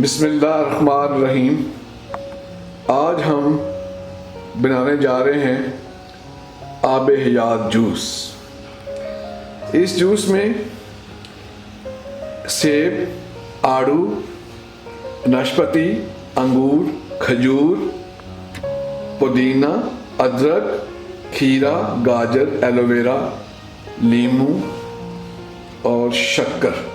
बिस्मिल्लाहिर्रहमानिर्रहीम। आज हम बनाने जा रहे हैं आबे हयात जूस। इस जूस में सेब, आड़ू, नाशपाती, अंगूर, खजूर, पुदीना, अदरक, खीरा, गाजर, एलोवेरा, नींबू और शक्कर।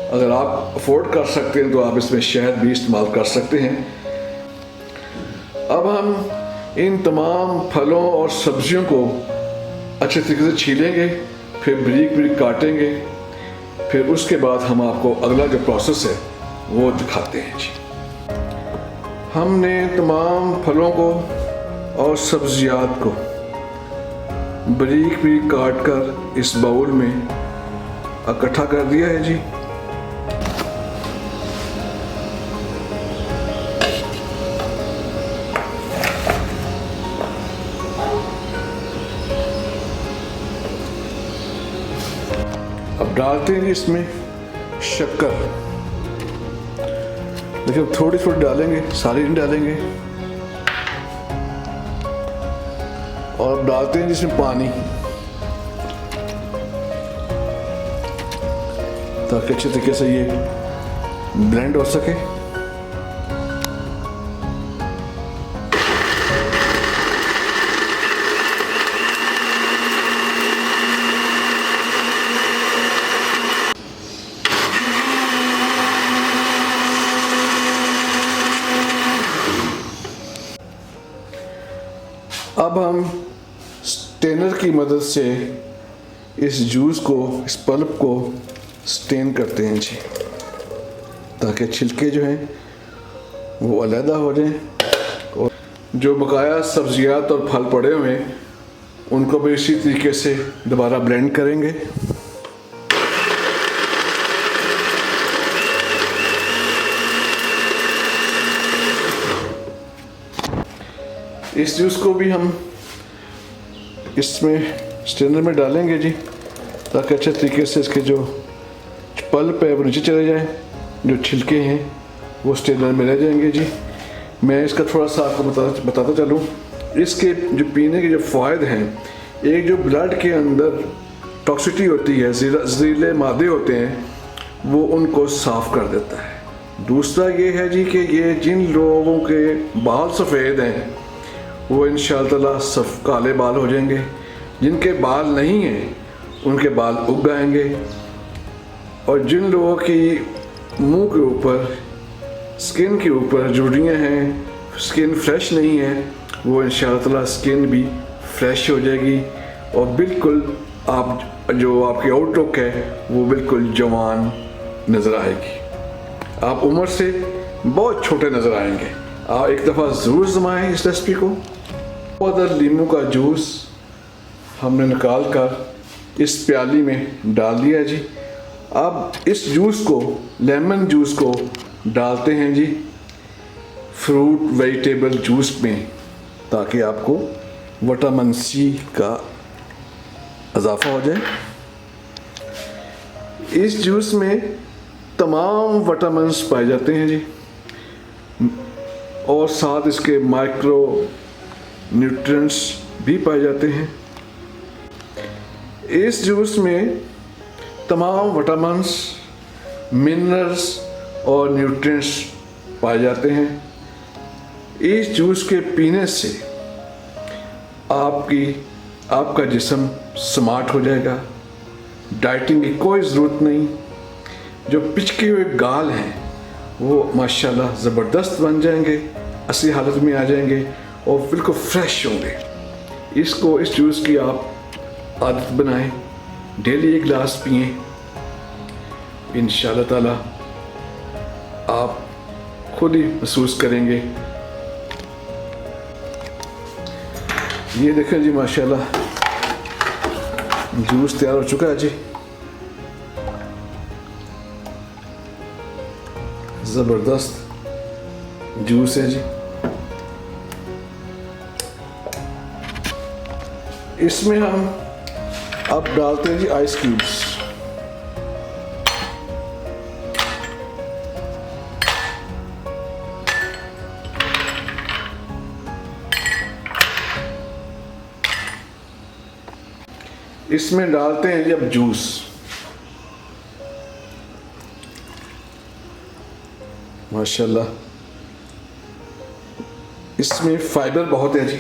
अगर आप अफोर्ड कर सकते हैं तो आप इसमें शहद भी इस्तेमाल कर सकते हैं। अब हम इन तमाम फलों और सब्जियों को अच्छे तरीके से छीलेंगे, फिर बारीक बारीक काटेंगे, फिर उसके बाद हम आपको अगला जो प्रोसेस है वो दिखाते हैं जी। हमने तमाम फलों को और सब्जियात को बारीक बारीक काट कर इस बाउल में इकट्ठा कर दिया है जी। अब डालते हैं इसमें शक्कर। देखिए थोड़ी थोड़ी डालेंगे, सारी नहीं डालेंगे। और अब डालते हैं जिसमें पानी, ताकि अच्छे तरीके से ये ब्लेंड हो सके। अब हम स्टेनर की मदद से इस जूस को, इस पल्प को स्टेन करते हैं जी, ताकि छिलके जो हैं वो अलहदा हो जाएं और जो बकाया सब्जियात और फल पड़े हुए हैं उनको भी इसी तरीके से दोबारा ब्लेंड करेंगे। इस जूस को भी हम इसमें स्ट्रेनर में डालेंगे जी, ताकि अच्छे तरीके से इसके जो पल्प है वो नीचे चले जाए, जो छिलके हैं वो स्ट्रेनर में रह जाएंगे जी। मैं इसका थोड़ा सा आपको बताता चलूँ। इसके जो पीने के जो फ़ायदे हैं, एक जो ब्लड के अंदर टॉक्सिटी होती है, जहरीले मादे होते हैं, वो उनको साफ़ कर देता है। दूसरा ये है जी कि ये जिन लोगों के बाल सफ़ेद हैं वो इंशाअल्लाह सब काले बाल हो जाएंगे। जिनके बाल नहीं हैं उनके बाल उग आएंगे। और जिन लोगों की मुंह के ऊपर, स्किन के ऊपर झुर्रियाँ हैं, स्किन फ्रेश नहीं है, वो इंशाअल्लाह स्किन भी फ्रेश हो जाएगी और बिल्कुल आप जो आपकी आउटलुक है वो बिल्कुल जवान नज़र आएगी। आप उम्र से बहुत छोटे नज़र आएंगे। आप एक दफ़ा ज़रूर आजमाएं इस रेसिपी को। और नींबू का जूस हमने निकाल कर इस प्याली में डाल दिया जी। अब इस जूस को, लेमन जूस को डालते हैं जी फ्रूट वेजिटेबल जूस में, ताकि आपको विटामिन सी का इजाफा हो जाए। इस जूस में तमाम विटामिन्स पाए जाते हैं जी, और साथ इसके माइक्रो न्यूट्रिएंट्स भी पाए जाते हैं। इस जूस में तमाम विटामिन्स, मिनरल्स और न्यूट्रिएंट्स पाए जाते हैं। इस जूस के पीने से आपका जिस्म स्मार्ट हो जाएगा। डाइटिंग की कोई ज़रूरत नहीं। जो पिचके हुए गाल हैं वो माशाल्लाह ज़बरदस्त बन जाएंगे, असली हालत में आ जाएंगे और बिल्कुल फ्रेश होंगे। इस जूस की आप आदत बनाएं, डेली एक गिलास पिएं। इंशाअल्लाह ताला आप खुद ही महसूस करेंगे। ये देखें जी, माशाल्लाह जूस तैयार हो चुका है जी। ज़बरदस्त जूस है जी। इसमें हम अब डालते हैं जी आइस क्यूब्स। इसमें डालते हैं जी अब जूस। माशाल्लाह, इसमें फाइबर बहुत है जी,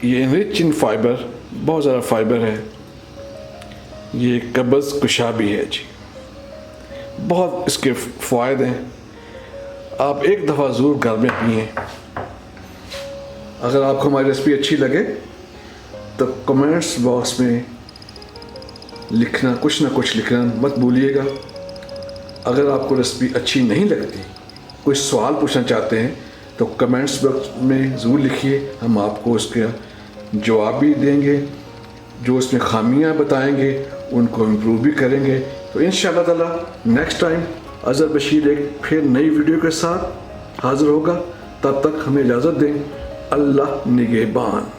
ये रिच इन फाइबर, बहुत ज़्यादा फाइबर है। ये कब्ज़ कुशा भी है जी, बहुत इसके फ़ायदे हैं। आप एक दफ़ा ज़रूर घर में पिएँ। अगर आपको हमारी रेसिपी अच्छी लगे तो कमेंट्स बॉक्स में लिखना, कुछ ना कुछ लिखना मत भूलिएगा। अगर आपको रेसिपी अच्छी नहीं लगती, कोई सवाल पूछना चाहते हैं तो कमेंट्स बॉक्स में ज़रूर लिखिए, हम आपको उसका जवाब भी देंगे। जो उसमें खामियां बताएंगे उनको इम्प्रूव भी करेंगे। तो इंशाअल्लाह ताला नेक्स्ट टाइम अज़हर बशीर एक फिर नई वीडियो के साथ हाज़िर होगा। तब तक हमें इजाज़त दें। अल्लाह निगहबान।